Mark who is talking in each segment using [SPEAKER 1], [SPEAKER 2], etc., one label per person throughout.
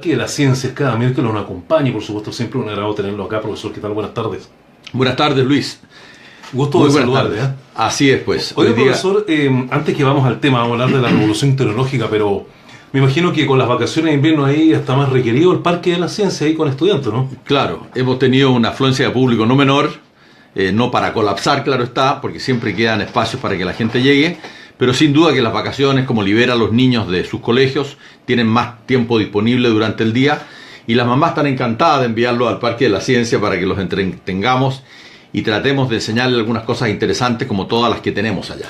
[SPEAKER 1] Que la ciencia es cada miércoles nos acompaña y por supuesto siempre un agrado tenerlo acá, profesor. ¿Qué tal? Buenas tardes.
[SPEAKER 2] Buenas tardes, Luis.
[SPEAKER 1] Gusto
[SPEAKER 2] Muy
[SPEAKER 1] de
[SPEAKER 2] buenas
[SPEAKER 1] saludarle.
[SPEAKER 2] tardes. Así es, pues.
[SPEAKER 1] Oiga,
[SPEAKER 2] Hoy día...
[SPEAKER 1] profesor, antes que vamos al tema, vamos a hablar de la revolución tecnológica, pero me imagino que con las vacaciones de invierno ahí está más requerido el Parque de la Ciencia ahí con estudiantes, ¿no?
[SPEAKER 2] Claro, hemos tenido una afluencia de público no menor, no para colapsar, claro está, porque siempre quedan espacios para que la gente llegue, pero sin duda que las vacaciones, como libera a los niños de sus colegios, tienen más tiempo disponible durante el día y las mamás están encantadas de enviarlos al Parque de la Ciencia para que los entretengamos y tratemos de enseñarles algunas cosas interesantes como todas las que tenemos allá.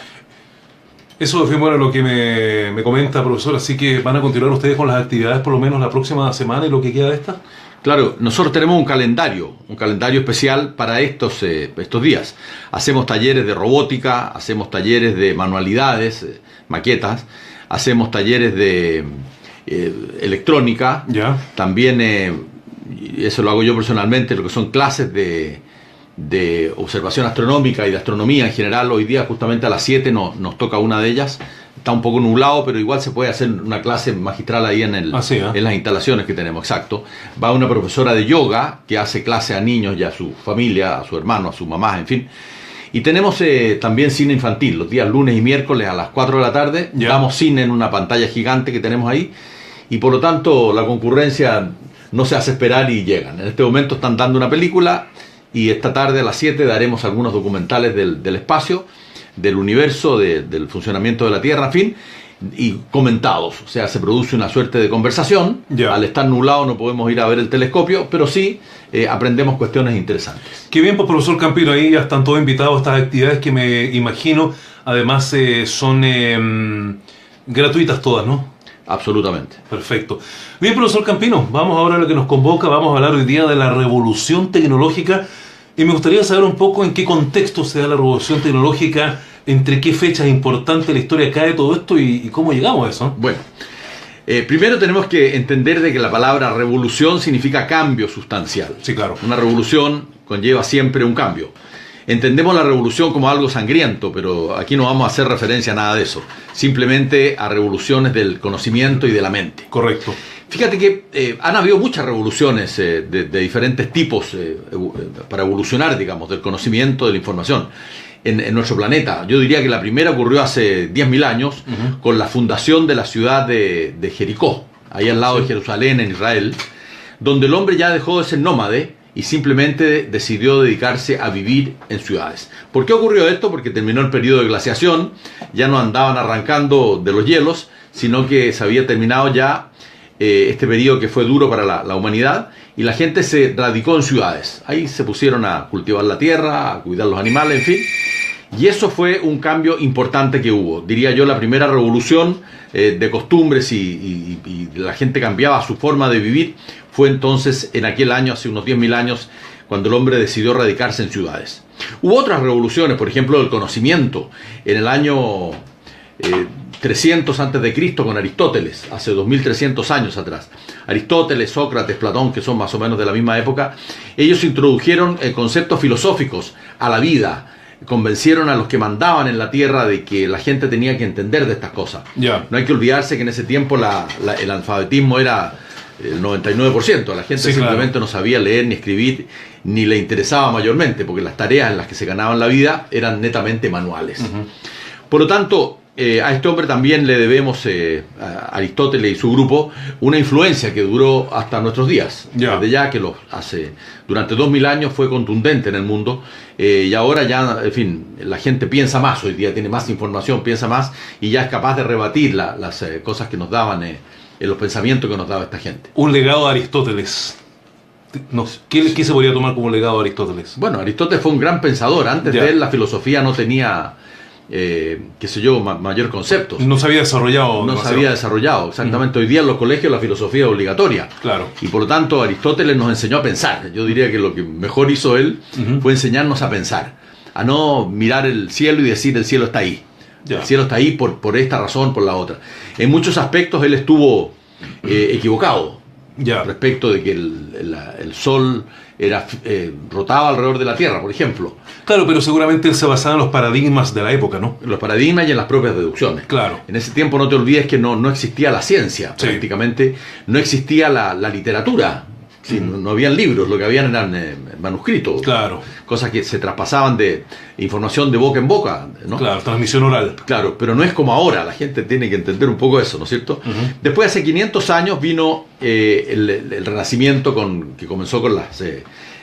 [SPEAKER 1] Eso es bueno lo que me comenta, profesor, así que van a continuar ustedes con las actividades por lo menos la próxima semana y lo que queda de esta.
[SPEAKER 2] Claro, nosotros tenemos un calendario especial para estos días. Hacemos talleres de robótica, hacemos talleres de manualidades, maquetas, hacemos talleres de electrónica,
[SPEAKER 1] Ya.
[SPEAKER 2] también, eso lo hago yo personalmente, lo que son clases de observación astronómica y de astronomía en general. Hoy día justamente a las 7 nos toca una de ellas. Está un poco nublado, pero igual se puede hacer una clase magistral ahí en las instalaciones que tenemos, exacto. Va una profesora de yoga que hace clase a niños y a su familia, a su hermano, a su mamá, en fin. Y tenemos también cine infantil, los días lunes y miércoles a las 4 de la tarde.
[SPEAKER 1] Ya.
[SPEAKER 2] Damos cine en una pantalla gigante que tenemos ahí. Y por lo tanto la concurrencia no se hace esperar y llegan. En este momento están dando una película y esta tarde a las 7 daremos algunos documentales del espacio, del universo, del funcionamiento de la Tierra, en fin, y comentados. O sea, se produce una suerte de conversación.
[SPEAKER 1] Ya.
[SPEAKER 2] Al estar nublado no podemos ir a ver el telescopio, pero sí aprendemos cuestiones interesantes.
[SPEAKER 1] Qué bien, pues profesor Campino, ahí ya están todos invitados a estas actividades que me imagino, además son gratuitas todas, ¿no?
[SPEAKER 2] Absolutamente.
[SPEAKER 1] Perfecto. Bien, profesor Campino, vamos ahora a lo que nos convoca, vamos a hablar hoy día de la revolución tecnológica y me gustaría saber un poco en qué contexto se da la revolución tecnológica, entre qué fechas importantes de la historia cae todo esto y cómo llegamos a eso.
[SPEAKER 2] Bueno, primero tenemos que entender de que la palabra revolución significa cambio sustancial.
[SPEAKER 1] Sí, claro.
[SPEAKER 2] Una revolución conlleva siempre un cambio. Entendemos la revolución como algo sangriento, pero aquí no vamos a hacer referencia a nada de eso. Simplemente a revoluciones del conocimiento y de la mente.
[SPEAKER 1] Correcto.
[SPEAKER 2] Fíjate que han habido muchas revoluciones de diferentes tipos para evolucionar, digamos, del conocimiento, de la información en nuestro planeta. Yo diría que la primera ocurrió hace 10.000 años con la fundación de la ciudad de Jericó, ahí al lado de Jerusalén, en Israel, donde el hombre ya dejó de ser nómade y simplemente decidió dedicarse a vivir en ciudades. ¿Por qué ocurrió esto? Porque terminó el periodo de glaciación, ya no andaban arrancando de los hielos, sino que se había terminado ya este periodo que fue duro para la humanidad, y la gente se radicó en ciudades. Ahí se pusieron a cultivar la tierra, a cuidar los animales, en fin. Y eso fue un cambio importante que hubo. Diría yo, la primera revolución de costumbres y la gente cambiaba su forma de vivir. Fue entonces en aquel año, hace unos 10.000 años, cuando el hombre decidió radicarse en ciudades. Hubo otras revoluciones, por ejemplo, del conocimiento. En el año 300 a.C. con Aristóteles, hace 2.300 años atrás. Aristóteles, Sócrates, Platón, que son más o menos de la misma época, ellos introdujeron conceptos filosóficos a la vida. Convencieron a los que mandaban en la tierra de que la gente tenía que entender de estas cosas.
[SPEAKER 1] Ya.
[SPEAKER 2] No hay que olvidarse que en ese tiempo el alfabetismo era el 99%. La gente simplemente no sabía leer ni escribir, ni le interesaba mayormente, porque las tareas en las que se ganaban la vida eran netamente manuales. Por lo tanto, a este hombre también le debemos, a Aristóteles y su grupo, una influencia que duró hasta nuestros días. Desde ya que durante 2.000 años fue contundente en el mundo, y ahora ya, en fin, la gente piensa más hoy día, tiene más información, piensa más, y ya es capaz de rebatir las cosas que nos daban, los pensamientos que nos daba esta gente.
[SPEAKER 1] Un legado de Aristóteles. ¿Qué se podría tomar como legado de Aristóteles?
[SPEAKER 2] Bueno, Aristóteles fue un gran pensador. Antes de él la filosofía no tenía mayor conceptos.
[SPEAKER 1] No se había desarrollado.
[SPEAKER 2] No se había desarrollado, exactamente. Hoy día en los colegios la filosofía es obligatoria.
[SPEAKER 1] Claro.
[SPEAKER 2] Y por lo tanto Aristóteles nos enseñó a pensar. Yo diría que lo que mejor hizo él fue enseñarnos a pensar. A no mirar el cielo y decir el cielo está ahí.
[SPEAKER 1] Ya.
[SPEAKER 2] El cielo está ahí por esta razón, por la otra. En muchos aspectos él estuvo equivocado.
[SPEAKER 1] Ya.
[SPEAKER 2] respecto de que el Sol rotaba alrededor de la Tierra, por ejemplo.
[SPEAKER 1] Claro, pero seguramente él se basaba en los paradigmas de la época, ¿no?
[SPEAKER 2] En los paradigmas y en las propias deducciones.
[SPEAKER 1] Claro.
[SPEAKER 2] En ese tiempo no te olvides que no existía la ciencia,
[SPEAKER 1] Sí.
[SPEAKER 2] prácticamente no existía la literatura. Sí, no habían libros, lo que habían eran manuscritos,
[SPEAKER 1] Claro.
[SPEAKER 2] cosas que se traspasaban de información de boca en boca, ¿no?
[SPEAKER 1] Claro, transmisión oral.
[SPEAKER 2] Claro, pero no es como ahora, la gente tiene que entender un poco eso, ¿no es cierto? Después, hace 500 años, vino el Renacimiento, que comenzó con las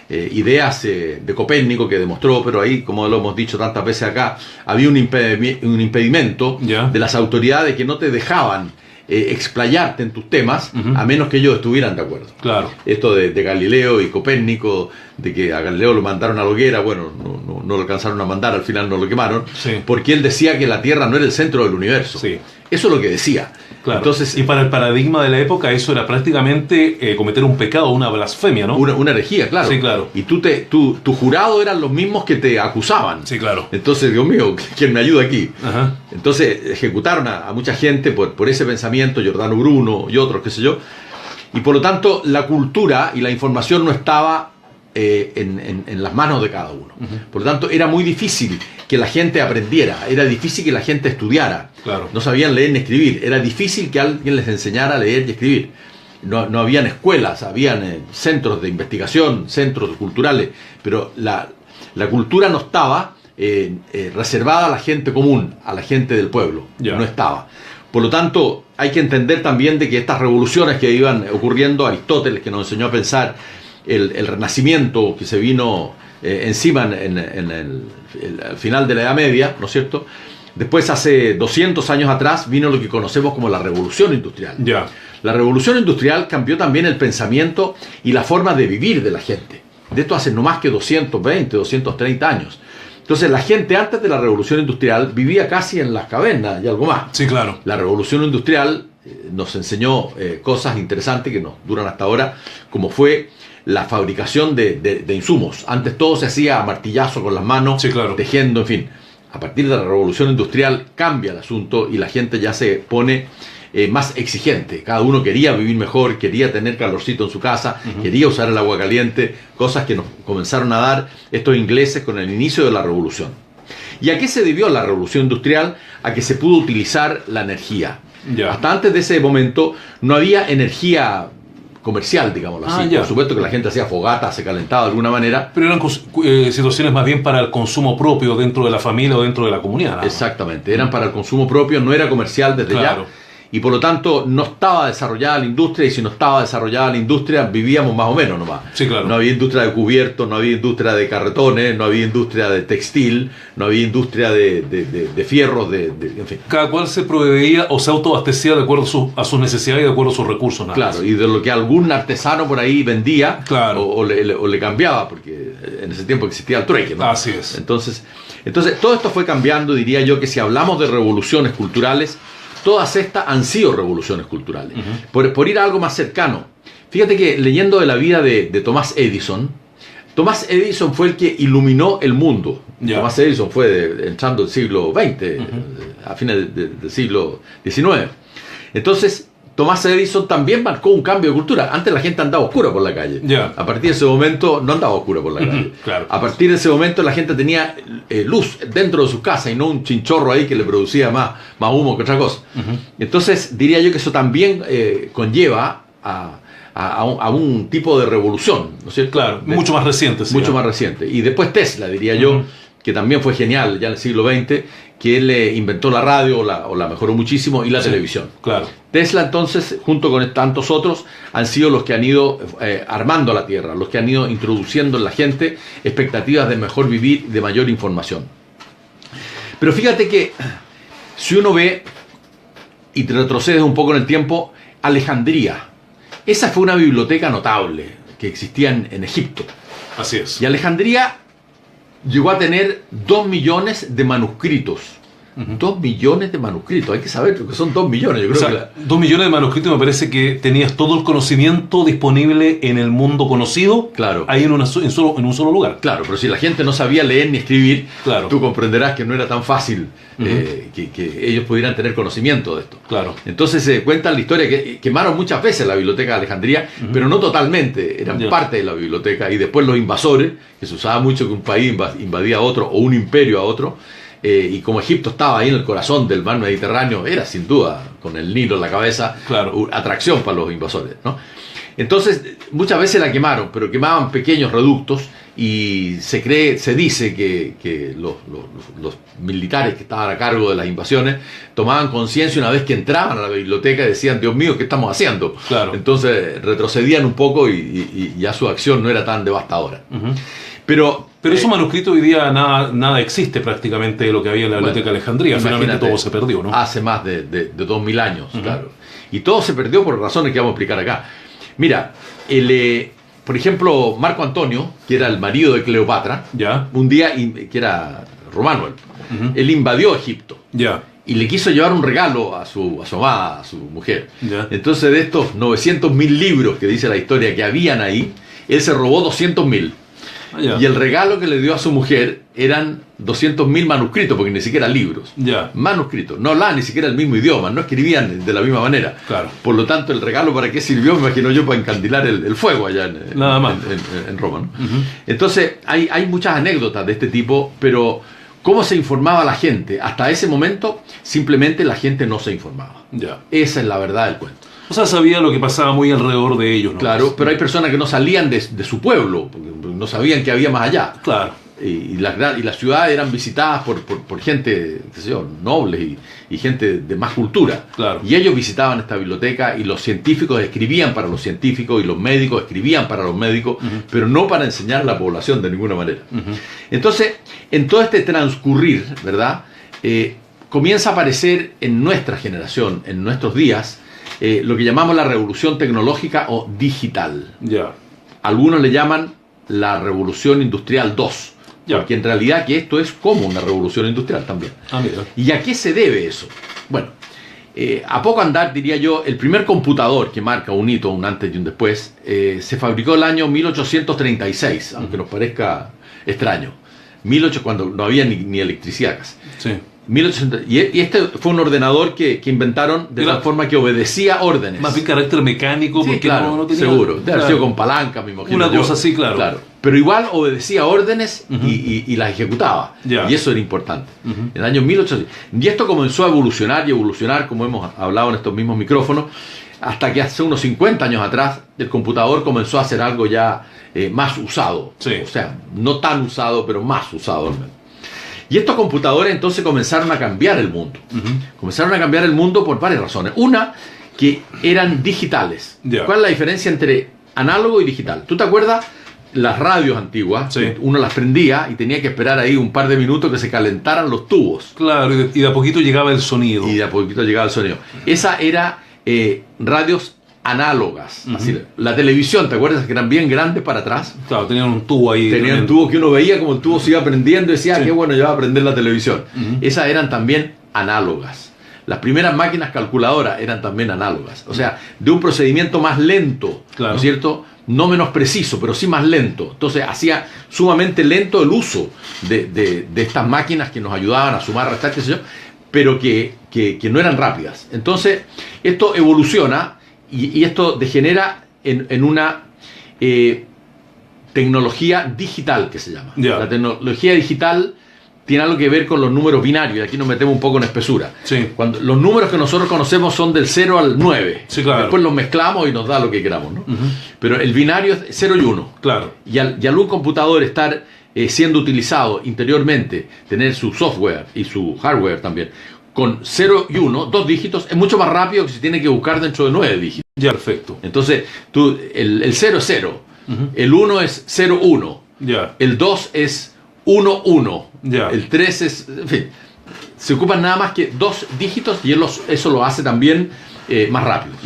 [SPEAKER 2] ideas de Copérnico, que demostró, pero ahí, como lo hemos dicho tantas veces acá, había un impedimento
[SPEAKER 1] Ya.
[SPEAKER 2] de las autoridades que no te dejaban explayarte en tus temas, a menos que ellos estuvieran de acuerdo.
[SPEAKER 1] Claro.
[SPEAKER 2] Esto de Galileo y Copérnico, de que a Galileo lo mandaron a la hoguera, bueno, no lo alcanzaron a mandar, al final no lo quemaron,
[SPEAKER 1] Sí.
[SPEAKER 2] porque él decía que la Tierra no era el centro del universo.
[SPEAKER 1] Sí.
[SPEAKER 2] Eso es lo que decía.
[SPEAKER 1] Claro.
[SPEAKER 2] Entonces,
[SPEAKER 1] y para el paradigma de la época eso era prácticamente cometer un pecado, una blasfemia, ¿no?
[SPEAKER 2] una herejía, claro.
[SPEAKER 1] Sí, claro.
[SPEAKER 2] Y tu jurado eran los mismos que te acusaban.
[SPEAKER 1] Sí, claro.
[SPEAKER 2] Entonces, Dios mío, ¿quién me ayuda aquí?
[SPEAKER 1] Ajá.
[SPEAKER 2] Entonces ejecutaron a mucha gente por ese pensamiento, Giordano Bruno y otros, qué sé yo. Y por lo tanto, la cultura y la información no estaba en las manos de cada uno. Por lo tanto, era muy difícil que la gente aprendiera, era difícil que la gente estudiara.
[SPEAKER 1] Claro.
[SPEAKER 2] No sabían leer ni escribir, era difícil que alguien les enseñara a leer y escribir. No habían escuelas, habían centros de investigación, centros culturales, pero la cultura no estaba reservada a la gente común, a la gente del pueblo.
[SPEAKER 1] Ya.
[SPEAKER 2] No estaba. Por lo tanto, hay que entender también de que estas revoluciones que iban ocurriendo, Aristóteles, que nos enseñó a pensar, el Renacimiento que se vino encima al final de la Edad Media, ¿no es cierto? Después, hace 200 años atrás, vino lo que conocemos como la Revolución Industrial.
[SPEAKER 1] Ya.
[SPEAKER 2] La Revolución Industrial cambió también el pensamiento y la forma de vivir de la gente. De esto hace no más que 220, 230 años. Entonces, la gente antes de la Revolución Industrial vivía casi en las cavernas y algo más.
[SPEAKER 1] Sí, claro.
[SPEAKER 2] La Revolución Industrial nos enseñó cosas interesantes que nos duran hasta ahora, como fue la fabricación de insumos. Antes todo se hacía a martillazo con las manos,
[SPEAKER 1] Sí, claro.
[SPEAKER 2] tejiendo, en fin. A partir de la Revolución Industrial cambia el asunto y la gente ya se pone más exigente. Cada uno quería vivir mejor, quería tener calorcito en su casa, quería usar el agua caliente, cosas que nos comenzaron a dar estos ingleses con el inicio de la Revolución. ¿Y a qué se debió la Revolución Industrial? A que se pudo utilizar la energía.
[SPEAKER 1] Ya.
[SPEAKER 2] Hasta antes de ese momento no había energía comercial, digámoslo así.
[SPEAKER 1] Ya.
[SPEAKER 2] Por supuesto que la gente hacía fogata, se calentaba de alguna manera.
[SPEAKER 1] Pero eran situaciones más bien para el consumo propio dentro de la familia o dentro de la comunidad. ¿No?
[SPEAKER 2] Exactamente, eran para el consumo propio, no era comercial desde
[SPEAKER 1] Claro.
[SPEAKER 2] ya. Y por lo tanto no estaba desarrollada la industria, y si no estaba desarrollada la industria vivíamos más o menos nomás.
[SPEAKER 1] Sí, claro.
[SPEAKER 2] No había industria de cubiertos, no había industria de carretones, no había industria de textil, no había industria de fierros, en fin.
[SPEAKER 1] Cada cual se proveía o se autoabastecía de acuerdo a sus necesidades y de acuerdo a sus recursos. Nada más.
[SPEAKER 2] Claro, y de lo que algún artesano por ahí vendía,
[SPEAKER 1] Claro.
[SPEAKER 2] o le cambiaba, porque en ese tiempo existía el trueque, ¿no?
[SPEAKER 1] Así es.
[SPEAKER 2] Entonces, todo esto fue cambiando, diría yo, que si hablamos de revoluciones culturales, todas estas han sido revoluciones culturales. Por ir a algo más cercano, fíjate que leyendo de la vida de Thomas Edison fue el que iluminó el mundo.
[SPEAKER 1] Ya.
[SPEAKER 2] Thomas Edison fue entrando el siglo XX, a fines del siglo XIX. Entonces, Thomas Edison también marcó un cambio de cultura. Antes la gente andaba oscura por la calle.
[SPEAKER 1] Ya.
[SPEAKER 2] A partir de ese momento no andaba oscura por la calle.
[SPEAKER 1] Claro.
[SPEAKER 2] A partir de ese momento la gente tenía luz dentro de su casa y no un chinchorro ahí que le producía más humo que otra cosa. Entonces diría yo que eso también conlleva a un tipo de revolución, ¿no es cierto?
[SPEAKER 1] Claro, mucho más reciente. Sí,
[SPEAKER 2] Mucho
[SPEAKER 1] ¿no?
[SPEAKER 2] más reciente. Y después Tesla, diría yo, que también fue genial ya en el siglo XX, que él inventó la radio o la mejoró muchísimo, y la televisión.
[SPEAKER 1] Claro.
[SPEAKER 2] Tesla entonces, junto con tantos otros, han sido los que han ido armando la Tierra, los que han ido introduciendo en la gente expectativas de mejor vivir, de mayor información. Pero fíjate que si uno ve y te retrocedes un poco en el tiempo, Alejandría, esa fue una biblioteca notable que existía en Egipto.
[SPEAKER 1] Así es.
[SPEAKER 2] Y Alejandría llegó a tener 2 millones de manuscritos 2 millones de manuscritos. Hay que saber lo que son 2 millones. Yo creo que
[SPEAKER 1] 2 millones de manuscritos, me parece que tenías todo el conocimiento disponible en el mundo conocido,
[SPEAKER 2] claro,
[SPEAKER 1] ahí en un solo lugar.
[SPEAKER 2] Claro, pero si la gente no sabía leer ni escribir,
[SPEAKER 1] claro,
[SPEAKER 2] tú comprenderás que no era tan fácil que ellos pudieran tener conocimiento de esto.
[SPEAKER 1] Claro.
[SPEAKER 2] Entonces se cuenta la historia que quemaron muchas veces la biblioteca de Alejandría, pero no totalmente, eran parte de la biblioteca, y después los invasores, que se usaba mucho que un país invadía a otro o un imperio a otro, y como Egipto estaba ahí en el corazón del mar Mediterráneo, era sin duda, con el Nilo en la cabeza,
[SPEAKER 1] claro,
[SPEAKER 2] atracción para los invasores, ¿no? Entonces muchas veces la quemaron, pero quemaban pequeños reductos, y se dice que los militares que estaban a cargo de las invasiones tomaban conciencia una vez que entraban a la biblioteca y decían: Dios mío, ¿qué estamos haciendo?
[SPEAKER 1] Claro.
[SPEAKER 2] Entonces retrocedían un poco y ya su acción no era tan devastadora. Pero
[SPEAKER 1] esos manuscritos hoy día nada existe prácticamente de lo que había en la biblioteca de Alejandría. Finalmente todo se perdió, ¿no?
[SPEAKER 2] Hace más de 2000 años, claro. Y todo se perdió por razones que vamos a explicar acá. Mira, por ejemplo, Marco Antonio, que era el marido de Cleopatra, un día, que era romano, él invadió Egipto. Y le quiso llevar un regalo a su amada, a su mujer. Entonces, de estos 900.000 libros que dice la historia que habían ahí, él se robó 200.000. Y el regalo que le dio a su mujer eran 200.000 manuscritos, porque ni siquiera libros. Manuscritos. No hablaban ni siquiera el mismo idioma, no escribían de la misma manera.
[SPEAKER 1] Claro.
[SPEAKER 2] Por lo tanto, el regalo, ¿para qué sirvió? Me imagino yo, para encandilar el fuego allá en Roma, ¿no? Entonces, hay muchas anécdotas de este tipo, pero ¿cómo se informaba la gente? Hasta ese momento, simplemente la gente no se informaba. Esa es la verdad del cuento.
[SPEAKER 1] O sea, sabía lo que pasaba muy alrededor de ellos, ¿no?
[SPEAKER 2] Claro, pero hay personas que no salían de su pueblo, porque no sabían que había más allá.
[SPEAKER 1] Claro.
[SPEAKER 2] Y las ciudades eran visitadas por gente, qué sé yo, nobles y gente de más cultura.
[SPEAKER 1] Claro.
[SPEAKER 2] Y ellos visitaban esta biblioteca, y los científicos escribían para los científicos, y los médicos escribían para los médicos, pero no para enseñar a la población de ninguna manera. Entonces, en todo este transcurrir, ¿verdad? Comienza a aparecer en nuestra generación, en nuestros días, lo que llamamos la revolución tecnológica o digital. Algunos le llaman la revolución industrial 2, porque en realidad que esto es como una revolución industrial también. ¿Y a qué se debe eso? Bueno, a poco andar, diría yo, el primer computador que marca un hito, un antes y un después, se fabricó el año 1836, aunque nos parezca extraño. Cuando no había ni electricidad casi.
[SPEAKER 1] Sí.
[SPEAKER 2] 1800, y este fue un ordenador que inventaron de tal forma que obedecía órdenes.
[SPEAKER 1] Más bien carácter mecánico, porque
[SPEAKER 2] claro,
[SPEAKER 1] no tenía...
[SPEAKER 2] seguro. Debe haber sido con palanca, me imagino.
[SPEAKER 1] Una cosa así, claro.
[SPEAKER 2] Pero igual obedecía órdenes y las ejecutaba. Y eso era importante. En el año 1800. Y esto comenzó a evolucionar, como hemos hablado en estos mismos micrófonos, hasta que hace unos 50 años atrás el computador comenzó a ser algo ya más usado. O sea, no tan usado, pero más usado al menos. Y estos computadores entonces comenzaron a cambiar el mundo. Comenzaron a cambiar el mundo por varias razones. Una, que eran digitales. ¿Cuál es la diferencia entre análogo y digital? ¿Tú te acuerdas las radios antiguas? Uno las prendía y tenía que esperar ahí un par de minutos que se calentaran los tubos.
[SPEAKER 1] Claro, y de a poquito llegaba el sonido.
[SPEAKER 2] Esa era radios análogas. Así, la televisión, ¿te acuerdas? Que eran bien grandes para atrás.
[SPEAKER 1] Claro, tenían un tubo ahí.
[SPEAKER 2] Tenían un tubo que uno veía como el tubo se iba prendiendo y decía, qué bueno, ya va a prender la televisión. Esas eran también análogas. Las primeras máquinas calculadoras eran también análogas. O sea, de un procedimiento más lento, ¿no es cierto? No menos preciso, pero sí más lento. Entonces hacía sumamente lento el uso de estas máquinas que nos ayudaban a sumar, restar, qué sé yo, pero que no eran rápidas. Entonces, esto evoluciona. Y esto degenera en una tecnología digital que se llama. La tecnología digital tiene algo que ver con los números binarios, y aquí nos metemos un poco en espesura. Cuando los números que nosotros conocemos son del 0 al 9. Después los mezclamos y nos da lo que queramos, ¿no? Pero el binario es 0 y 1. Y al un computador estar siendo utilizado interiormente, tener su software y su hardware también, con 0 y 1, 2 dígitos, es mucho más rápido que si tiene que buscar dentro de 9 dígitos.
[SPEAKER 1] Perfecto.
[SPEAKER 2] Entonces, el 0 es 0, el 1 es 0, 1, el 2 es 1, 1, el 3 es... En fin, se ocupan nada más que 2 dígitos, y eso lo hace también más rápido.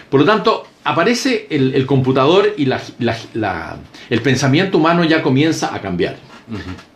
[SPEAKER 2] Por lo tanto, aparece el computador, y el pensamiento humano ya comienza a cambiar.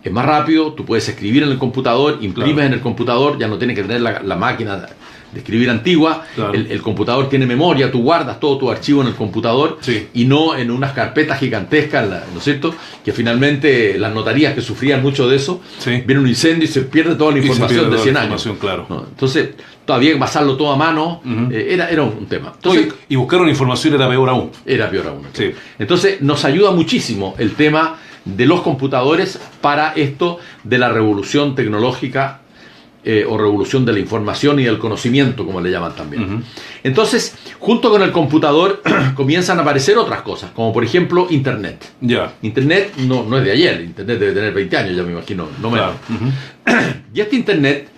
[SPEAKER 2] Es más rápido, tú puedes escribir en el computador, imprimes en el computador, ya no tienes que tener la máquina de escribir antigua, el computador tiene memoria, tú guardas todo tu archivo en el computador y no en unas carpetas gigantescas, ¿no es cierto? Que finalmente las notarías que sufrían mucho de eso, viene un incendio y se pierde toda la información de 100 años.
[SPEAKER 1] Claro.
[SPEAKER 2] ¿No? Entonces, todavía hay que pasarlo todo a mano, era un tema. Entonces,
[SPEAKER 1] y buscar una información era peor aún.
[SPEAKER 2] Era peor aún. Sí. Entonces, nos ayuda muchísimo el tema de los computadores para esto de la revolución tecnológica o revolución de la información y del conocimiento, como le llaman también. Entonces, junto con el computador comienzan a aparecer otras cosas, como por ejemplo Internet. Internet no es de ayer, Internet debe tener 20 años, ya me imagino, no menos. Y este Internet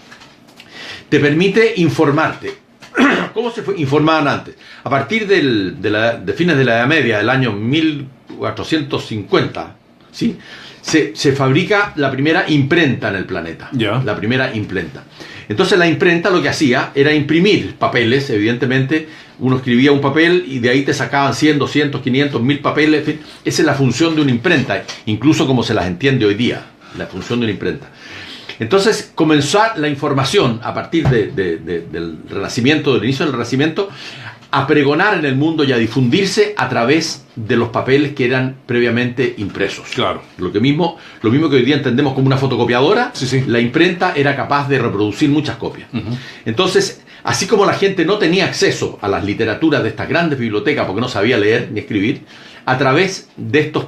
[SPEAKER 2] te permite informarte. ¿Cómo se informaban antes? A partir de fines de la Edad Media, del año 1450, ¿sí? Se fabrica la primera imprenta en el planeta. La primera imprenta. Entonces la imprenta lo que hacía era imprimir papeles, evidentemente. Uno escribía un papel y de ahí te sacaban 100, 200, 500, 1000 papeles. En fin, esa es la función de una imprenta, incluso como se las entiende hoy día, la función de una imprenta. Entonces comenzó la información a partir del Renacimiento, del inicio del Renacimiento, a pregonar en el mundo y a difundirse a través de los papeles que eran previamente impresos. Lo mismo que hoy día entendemos como una fotocopiadora, la imprenta era capaz de reproducir muchas copias. Entonces, así como la gente no tenía acceso a las literaturas de estas grandes bibliotecas porque no sabía leer ni escribir, a través de estos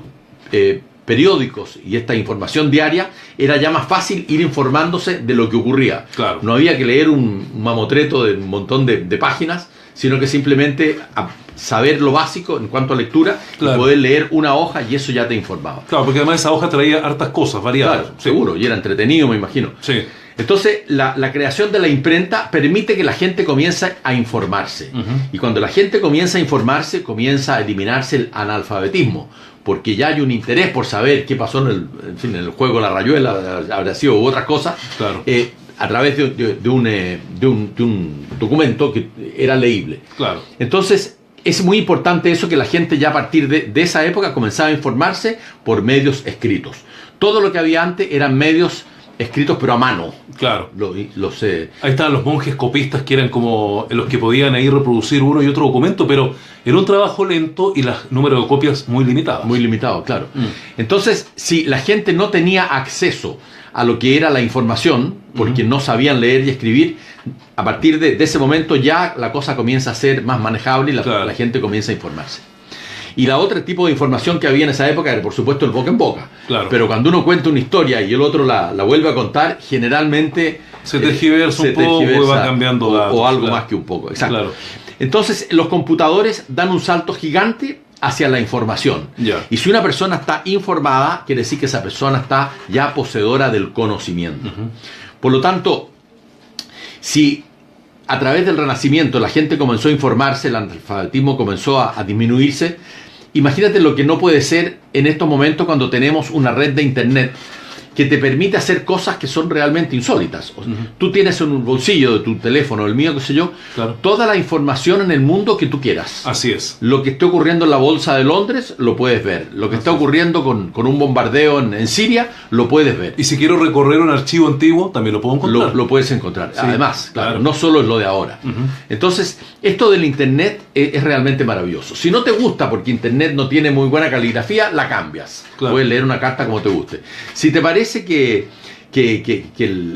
[SPEAKER 2] periódicos y esta información diaria, era ya más fácil ir informándose de lo que ocurría. No había que leer un mamotreto de un montón de páginas, sino que simplemente saber lo básico en cuanto a lectura y poder leer una hoja y eso ya te informaba.
[SPEAKER 1] Porque además esa hoja traía hartas cosas variadas.
[SPEAKER 2] Seguro, y era entretenido, me imagino. Entonces, la creación de la imprenta permite que la gente comience a informarse. Y cuando la gente comienza a informarse, comienza a eliminarse el analfabetismo, porque ya hay un interés por saber qué pasó en el juego La Rayuela, habrá sido u otras cosas. A través de un documento que era leíble. Entonces, es muy importante eso, que la gente ya a partir de esa época comenzaba a informarse por medios escritos. Todo lo que había antes eran medios escritos pero a mano.
[SPEAKER 1] Ahí estaban los monjes copistas, que eran como los que podían ahí reproducir uno y otro documento, pero era un trabajo lento y el número de copias muy limitado.
[SPEAKER 2] Muy limitado, claro. Entonces, si la gente no tenía acceso a lo que era la información, porque no sabían leer y escribir, a partir de ese momento ya la cosa comienza a ser más manejable y la gente comienza a informarse. Y la otro tipo de información que había en esa época era, por supuesto, el boca en boca. Pero cuando uno cuenta una historia y el otro la vuelve a contar, generalmente
[SPEAKER 1] se tergiversa un poco y va cambiando datos,
[SPEAKER 2] o algo más que un poco. Exacto. Entonces, los computadores dan un salto gigante hacia la información. Y si una persona está informada, quiere decir que esa persona está ya poseedora del conocimiento. Por lo tanto, si a través del Renacimiento la gente comenzó a informarse, el analfabetismo comenzó a disminuirse, imagínate lo que no puede ser en estos momentos cuando tenemos una red de Internet que te permite hacer cosas que son realmente insólitas. Tú tienes en un bolsillo de tu teléfono, el mío, qué sé yo, toda la información en el mundo que tú quieras.
[SPEAKER 1] Así es.
[SPEAKER 2] Lo que esté ocurriendo en la bolsa de Londres, lo puedes ver. Lo que está ocurriendo con un bombardeo en Siria, lo puedes ver.
[SPEAKER 1] Y si quiero recorrer un archivo antiguo, también lo puedo encontrar.
[SPEAKER 2] Lo puedes encontrar. Además, no solo es lo de ahora. Entonces, esto del Internet es realmente maravilloso. Si no te gusta porque Internet no tiene muy buena caligrafía, la cambias. Puedes leer una carta como te guste. Si te parece que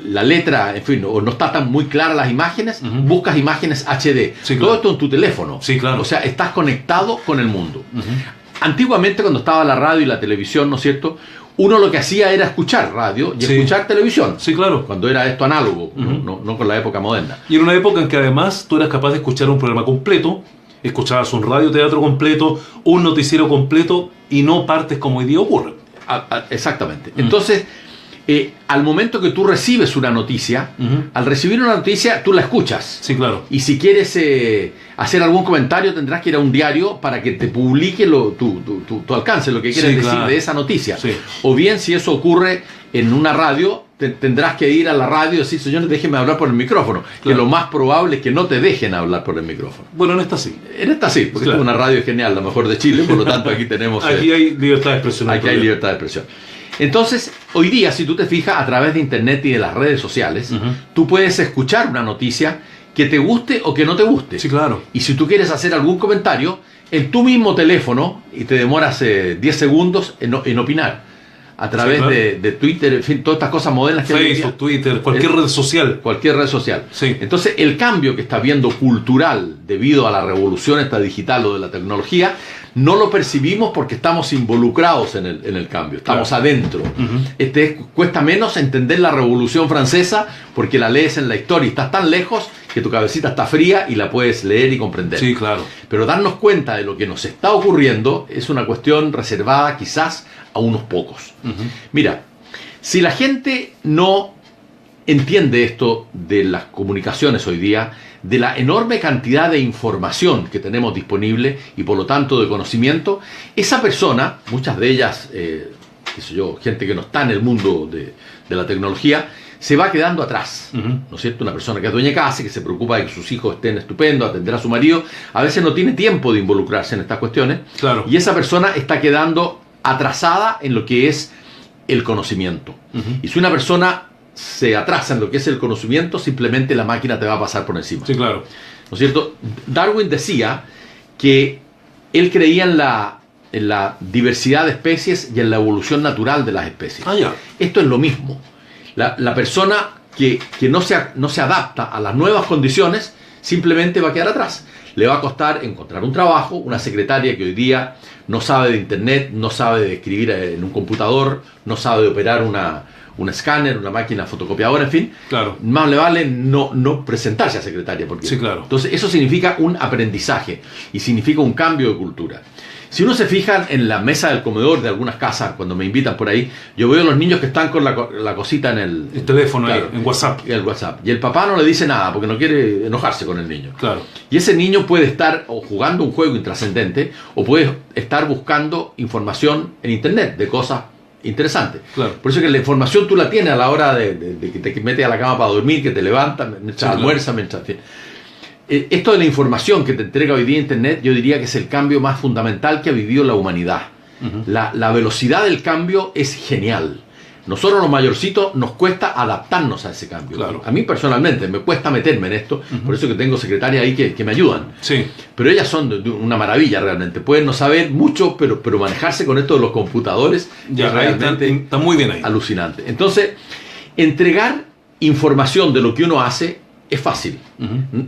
[SPEAKER 2] la letra, en fin, o no está tan muy clara las imágenes, buscas imágenes HD. Todo esto en tu teléfono. O sea, estás conectado con el mundo. Antiguamente, cuando estaba la radio y la televisión, ¿no es cierto?, uno lo que hacía era escuchar radio y escuchar televisión. Cuando era esto análogo, no con la época moderna.
[SPEAKER 1] Y en una época en que además tú eras capaz de escuchar un programa completo, escuchabas un radioteatro completo, un noticiero completo, y no partes como hoy día ocurre.
[SPEAKER 2] Exactamente. Entonces, al momento que tú recibes una noticia, al recibir una noticia, tú la escuchas. Y si quieres hacer algún comentario, tendrás que ir a un diario para que te publique tu alcance, lo que quieres decir de esa noticia. O bien, si eso ocurre en una radio, tendrás que ir a la radio y decir, señores, déjenme hablar por el micrófono. Que lo más probable es que no te dejen hablar por el micrófono.
[SPEAKER 1] Bueno, en esta sí.
[SPEAKER 2] En esta sí, porque esta es una radio genial, la mejor de Chile, por lo tanto aquí tenemos...
[SPEAKER 1] Aquí hay libertad de expresión.
[SPEAKER 2] Aquí hay libertad de expresión. Entonces, hoy día, si tú te fijas, a través de internet y de las redes sociales, tú puedes escuchar una noticia que te guste o que no te guste.
[SPEAKER 1] Sí, claro.
[SPEAKER 2] Y si tú quieres hacer algún comentario, en tu mismo teléfono, y te demoras 10 segundos en opinar. A través de Twitter, en fin, todas estas cosas modernas que hay.
[SPEAKER 1] Facebook, Twitter, cualquier red social.
[SPEAKER 2] Cualquier red social.
[SPEAKER 1] Sí.
[SPEAKER 2] Entonces, el cambio que está habiendo cultural debido a la revolución esta digital o de la tecnología, no lo percibimos porque estamos involucrados en el cambio, estamos adentro. Cuesta menos entender la Revolución Francesa porque la lees en la historia y estás tan lejos que tu cabecita está fría y la puedes leer y comprender.
[SPEAKER 1] Sí, claro.
[SPEAKER 2] Pero darnos cuenta de lo que nos está ocurriendo es una cuestión reservada quizás a unos pocos. Mira, si la gente no entiende esto de las comunicaciones hoy día, de la enorme cantidad de información que tenemos disponible y por lo tanto de conocimiento, esa persona, muchas de ellas, qué sé yo, gente que no está en el mundo de la tecnología, se va quedando atrás, ¿no es cierto? Una persona que es dueña de casa, que se preocupa de que sus hijos estén estupendos, atender a su marido, a veces no tiene tiempo de involucrarse en estas cuestiones,
[SPEAKER 1] claro.
[SPEAKER 2] Y esa persona está quedando atrasada en lo que es el conocimiento. Y si una persona se atrasa en lo que es el conocimiento, simplemente la máquina te va a pasar por encima.
[SPEAKER 1] Sí, claro.
[SPEAKER 2] ¿No es cierto? Darwin decía que él creía en la diversidad de especies y en la evolución natural de las especies.
[SPEAKER 1] Ah, ya.
[SPEAKER 2] Esto es lo mismo. La persona que no se adapta a las nuevas condiciones simplemente va a quedar atrás. Le va a costar encontrar un trabajo, una secretaria que hoy día no sabe de internet, no sabe de escribir en un computador, no sabe de operar un escáner, una máquina fotocopiadora, en fin.
[SPEAKER 1] Claro.
[SPEAKER 2] Más le vale no presentarse a secretaria. Porque,
[SPEAKER 1] sí, claro.
[SPEAKER 2] Entonces eso significa un aprendizaje y significa un cambio de cultura. Si uno se fija en la mesa del comedor de algunas casas, cuando me invitan por ahí, yo veo a los niños que están con la cosita en el
[SPEAKER 1] teléfono,
[SPEAKER 2] claro,
[SPEAKER 1] en WhatsApp.
[SPEAKER 2] El WhatsApp. Y el papá no le dice nada porque no quiere enojarse con el niño.
[SPEAKER 1] Claro.
[SPEAKER 2] Y ese niño puede estar o jugando un juego intrascendente o puede estar buscando información en internet de cosas interesantes.
[SPEAKER 1] Claro.
[SPEAKER 2] Por eso que la información tú la tienes a la hora de que te metes a la cama para dormir, que te levantas, mientras almuerzas, mientras... En fin. Esto de la información que te entrega hoy día Internet, yo diría que es el cambio más fundamental que ha vivido la humanidad. La velocidad del cambio es genial. Nosotros los mayorcitos nos cuesta adaptarnos a ese cambio.
[SPEAKER 1] Claro.
[SPEAKER 2] A mí personalmente me cuesta meterme en esto, por eso que tengo secretarias ahí que me ayudan.
[SPEAKER 1] Sí.
[SPEAKER 2] Pero ellas son de una maravilla realmente. Pueden no saber mucho, pero manejarse con esto de los computadores
[SPEAKER 1] ya,
[SPEAKER 2] es realmente
[SPEAKER 1] está muy bien ahí.
[SPEAKER 2] Alucinante. Entonces, entregar información de lo que uno hace es fácil.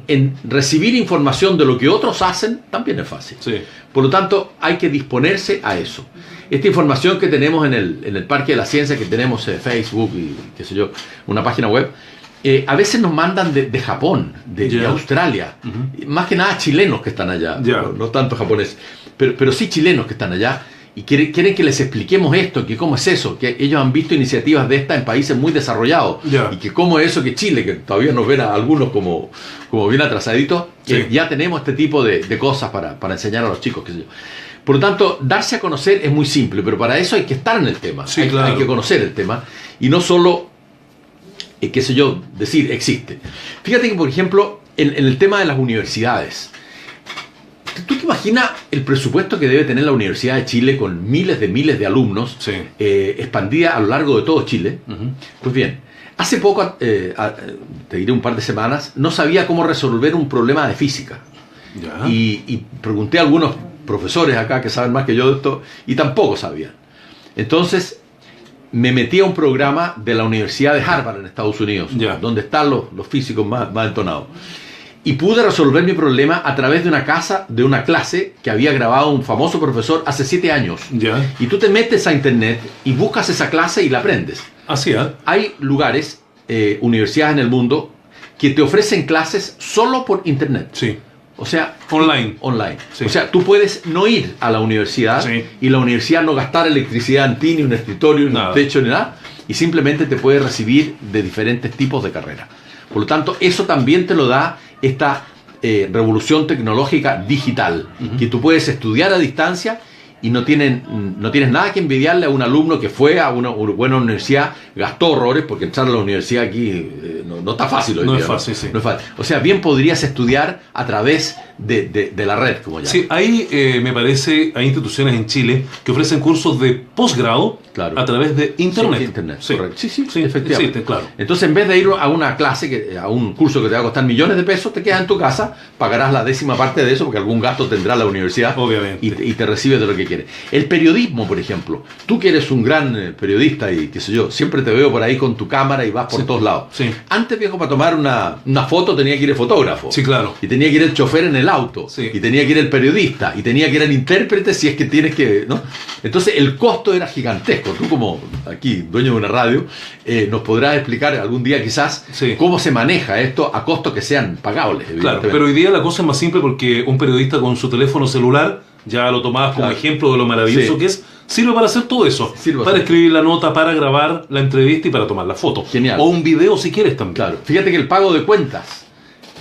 [SPEAKER 2] En recibir información de lo que otros hacen también es fácil.
[SPEAKER 1] Sí.
[SPEAKER 2] Por lo tanto, hay que disponerse a eso. Esta información que tenemos en el Parque de la Ciencia, que tenemos Facebook y qué sé yo, una página web, a veces nos mandan de Japón, de Australia, más que nada chilenos que están allá, no tanto japoneses, pero sí chilenos que están allá. Y quieren que les expliquemos esto, que cómo es eso, que ellos han visto iniciativas de estas en países muy desarrollados, y que cómo es eso que Chile, que todavía nos ven a algunos como bien atrasaditos, que ya tenemos este tipo de cosas para enseñar a los chicos, qué sé yo. Por lo tanto, darse a conocer es muy simple, pero para eso hay que estar en el tema, hay que conocer el tema, y no solo, qué sé yo, decir existe. Fíjate que, por ejemplo, en el tema de las universidades, ¿tú te imaginas el presupuesto que debe tener la Universidad de Chile con miles de alumnos, expandida a lo largo de todo Chile? Pues bien, hace poco, te diré un par de semanas, no sabía cómo resolver un problema de física. Y pregunté a algunos profesores acá que saben más que yo de esto y tampoco sabían. Entonces me metí a un programa de la Universidad de Harvard en Estados Unidos, donde están los físicos más entonados. Y pude resolver mi problema a través de una clase que había grabado un famoso profesor hace 7 años. Y tú te metes a internet y buscas esa clase y la aprendes.
[SPEAKER 1] Así es.
[SPEAKER 2] Hay lugares, universidades en el mundo, que te ofrecen clases solo por internet.
[SPEAKER 1] Sí.
[SPEAKER 2] O sea,
[SPEAKER 1] online.
[SPEAKER 2] Sí. O sea, tú puedes no ir a la universidad y la universidad no gastar electricidad en ti, ni un escritorio, ni un techo, ni nada. Y simplemente te puede recibir de diferentes tipos de carreras. Por lo tanto, eso también te lo da esta revolución tecnológica digital, que tú puedes estudiar a distancia y no tienes nada que envidiarle a un alumno que fue a una buena universidad, gastó horrores, porque entrar a la universidad aquí no está fácil hoy día.
[SPEAKER 1] No es fácil, sí.
[SPEAKER 2] No es fácil. O sea, bien podrías estudiar a través de la red, como ya.
[SPEAKER 1] Sí, hay, me parece, hay instituciones en Chile que ofrecen cursos de posgrado
[SPEAKER 2] Claro.
[SPEAKER 1] a través de Internet.
[SPEAKER 2] Sí, Internet,
[SPEAKER 1] Sí.
[SPEAKER 2] correcto. Sí,
[SPEAKER 1] Sí,
[SPEAKER 2] efectivamente.
[SPEAKER 1] existe, claro.
[SPEAKER 2] Entonces, en vez de ir a una clase, a un curso que te va a costar millones de pesos, te quedas en tu casa, pagarás la 10ª parte de eso, porque algún gasto tendrá la universidad.
[SPEAKER 1] Obviamente.
[SPEAKER 2] Y te recibes de lo que quieres. El periodismo, por ejemplo. Tú que eres un gran periodista y qué sé yo, siempre te veo por ahí con tu cámara y vas por
[SPEAKER 1] Sí.
[SPEAKER 2] todos lados.
[SPEAKER 1] Sí.
[SPEAKER 2] Antes, viejo, para tomar una foto tenía que ir el fotógrafo.
[SPEAKER 1] Sí, claro.
[SPEAKER 2] Y tenía que ir el chofer en el auto.
[SPEAKER 1] Sí.
[SPEAKER 2] Y tenía que ir el periodista. Y tenía que ir el intérprete si es que tienes que... ¿no? Entonces el costo era gigantesco. Tú como aquí, dueño de una radio, nos podrás explicar algún día quizás
[SPEAKER 1] Sí.
[SPEAKER 2] cómo se maneja esto a costos que sean pagables.
[SPEAKER 1] Claro,
[SPEAKER 2] evidentemente.
[SPEAKER 1] pero hoy día la cosa es más simple porque un periodista con su teléfono celular, ya lo tomabas como
[SPEAKER 2] Claro.
[SPEAKER 1] ejemplo de lo maravilloso
[SPEAKER 2] Sí.
[SPEAKER 1] que es, sirve para hacer todo eso.
[SPEAKER 2] Sirve
[SPEAKER 1] Para
[SPEAKER 2] para-
[SPEAKER 1] escribir la nota, para grabar la entrevista y para tomar la foto.
[SPEAKER 2] Genial.
[SPEAKER 1] O un video si quieres también.
[SPEAKER 2] Claro, fíjate que el pago de cuentas,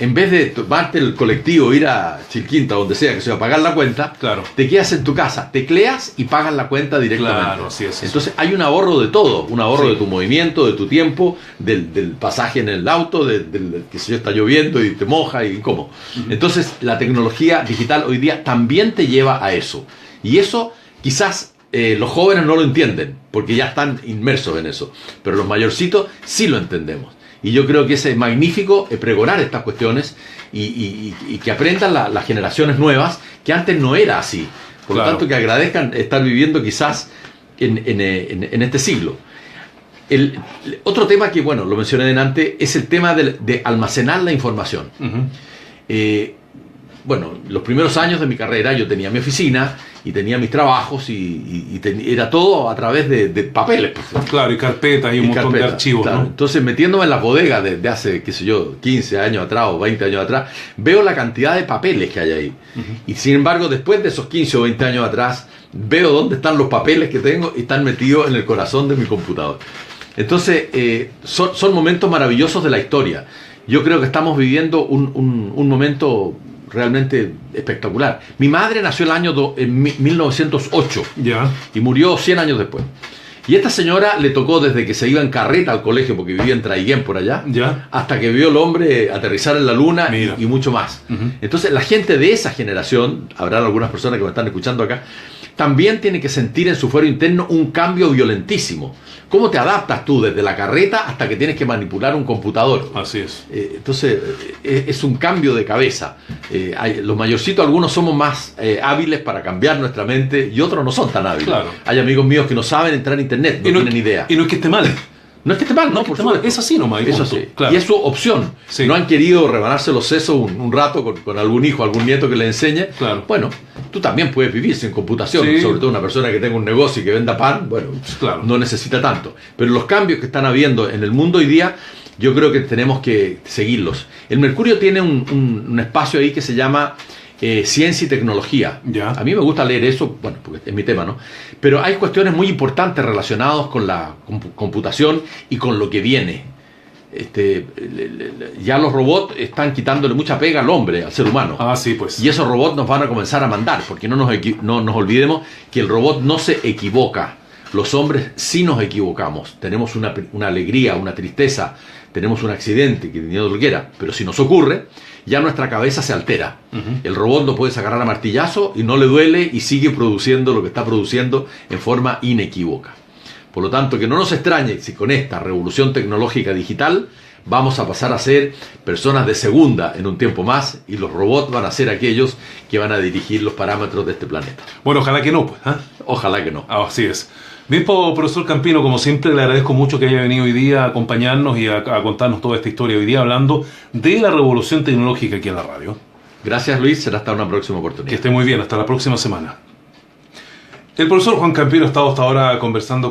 [SPEAKER 2] en vez de tomarte el colectivo, ir a Chilquinta, donde sea, que se va a pagar la cuenta,
[SPEAKER 1] Claro.
[SPEAKER 2] te quedas en tu casa, tecleas y pagas la cuenta directamente.
[SPEAKER 1] Claro, así es.
[SPEAKER 2] Entonces hay un ahorro de todo, un ahorro
[SPEAKER 1] Sí.
[SPEAKER 2] de tu movimiento, de tu tiempo, del pasaje en el auto, del que si yo está lloviendo y te moja y cómo. Entonces la tecnología digital hoy día también te lleva a eso. Y eso quizás los jóvenes no lo entienden, porque ya están inmersos en eso, pero los mayorcitos sí lo entendemos. Y yo creo que es magnífico pregonar estas cuestiones y que aprendan las generaciones nuevas, que antes no era así. Por lo
[SPEAKER 1] Claro.
[SPEAKER 2] tanto, que agradezcan estar viviendo quizás en este siglo. Otro tema que, bueno, lo mencioné delante, es el tema de almacenar la información.
[SPEAKER 1] Ujú.
[SPEAKER 2] Bueno, los primeros años de mi carrera yo tenía mi oficina y tenía mis trabajos era todo a través de papeles. Pues.
[SPEAKER 1] Claro, y carpetas y un
[SPEAKER 2] Y
[SPEAKER 1] montón de
[SPEAKER 2] carpeta,
[SPEAKER 1] archivos,
[SPEAKER 2] claro.
[SPEAKER 1] ¿no?
[SPEAKER 2] Entonces, metiéndome en las bodegas de hace, qué sé yo, 15 años atrás o 20 años atrás, veo la cantidad de papeles que hay ahí. Y sin embargo, después de esos 15 o 20 años atrás, veo dónde están los papeles que tengo y están metidos en el corazón de mi computador. Entonces, son momentos maravillosos de la historia. Yo creo que estamos viviendo un momento realmente espectacular. Mi madre nació en 1908
[SPEAKER 1] Ya.
[SPEAKER 2] y murió 100 años después. Y esta señora le tocó desde que se iba en carreta al colegio, porque vivía en Traiguén por allá,
[SPEAKER 1] Ya.
[SPEAKER 2] hasta que vio el hombre aterrizar en la luna
[SPEAKER 1] Mira.
[SPEAKER 2] y mucho más.
[SPEAKER 1] Ujú.
[SPEAKER 2] Entonces la gente de esa generación, habrá algunas personas que me están escuchando acá, también tiene que sentir en su fuero interno un cambio violentísimo. ¿Cómo te adaptas tú desde la carreta hasta que tienes que manipular un computador?
[SPEAKER 1] Así es.
[SPEAKER 2] Entonces es un cambio de cabeza. Los mayorcitos, algunos somos más hábiles para cambiar nuestra mente y otros no son tan hábiles.
[SPEAKER 1] Claro.
[SPEAKER 2] Hay amigos míos que no saben entrar a internet, no tienen idea.
[SPEAKER 1] Y no es que esté mal.
[SPEAKER 2] No es que esté mal, no,
[SPEAKER 1] es que
[SPEAKER 2] por
[SPEAKER 1] esté mal.
[SPEAKER 2] supuesto.
[SPEAKER 1] Es así nomás. y
[SPEAKER 2] Eso
[SPEAKER 1] punto.
[SPEAKER 2] sí.
[SPEAKER 1] Claro.
[SPEAKER 2] Y es su opción.
[SPEAKER 1] Sí.
[SPEAKER 2] No han querido rebanarse los sesos un rato con algún hijo, algún nieto que le enseñe.
[SPEAKER 1] Claro.
[SPEAKER 2] Bueno, tú también puedes vivir sin computación.
[SPEAKER 1] Sí.
[SPEAKER 2] Sobre todo una persona que tenga un negocio y que venda pan, bueno,
[SPEAKER 1] Claro.
[SPEAKER 2] no necesita tanto. Pero los cambios que están habiendo en el mundo hoy día, yo creo que tenemos que seguirlos. El Mercurio tiene un espacio ahí que se llama ciencia y tecnología.
[SPEAKER 1] Ya.
[SPEAKER 2] A mí me gusta leer eso, bueno, porque es mi tema, ¿no? Pero hay cuestiones muy importantes relacionadas con la computación y con lo que viene. Ya los robots están quitándole mucha pega al hombre, al ser humano.
[SPEAKER 1] Ah, sí, pues.
[SPEAKER 2] Y esos robots nos van a comenzar a mandar, porque no nos olvidemos que el robot no se equivoca. Los hombres sí nos equivocamos. Tenemos una alegría, una tristeza, tenemos un accidente, que ni lo quiera, pero si nos ocurre, ya nuestra cabeza se altera.
[SPEAKER 1] Ujú.
[SPEAKER 2] El robot lo puedes agarrar a martillazo y no le duele y sigue produciendo lo que está produciendo en forma inequívoca. Por lo tanto, que no nos extrañe si con esta revolución tecnológica digital vamos a pasar a ser personas de segunda en un tiempo más y los robots van a ser aquellos que van a dirigir los parámetros de este planeta.
[SPEAKER 1] Bueno, ojalá que no, pues. ¿Ah?
[SPEAKER 2] Ojalá que no.
[SPEAKER 1] Así es. Bien, profesor Campino, como siempre le agradezco mucho que haya venido hoy día a acompañarnos y a contarnos toda esta historia hoy día hablando de la revolución tecnológica aquí en la radio.
[SPEAKER 2] Gracias, Luis. Será hasta una próxima oportunidad.
[SPEAKER 1] Que esté muy bien, hasta la próxima semana. El profesor Juan Campino ha estado hasta ahora conversando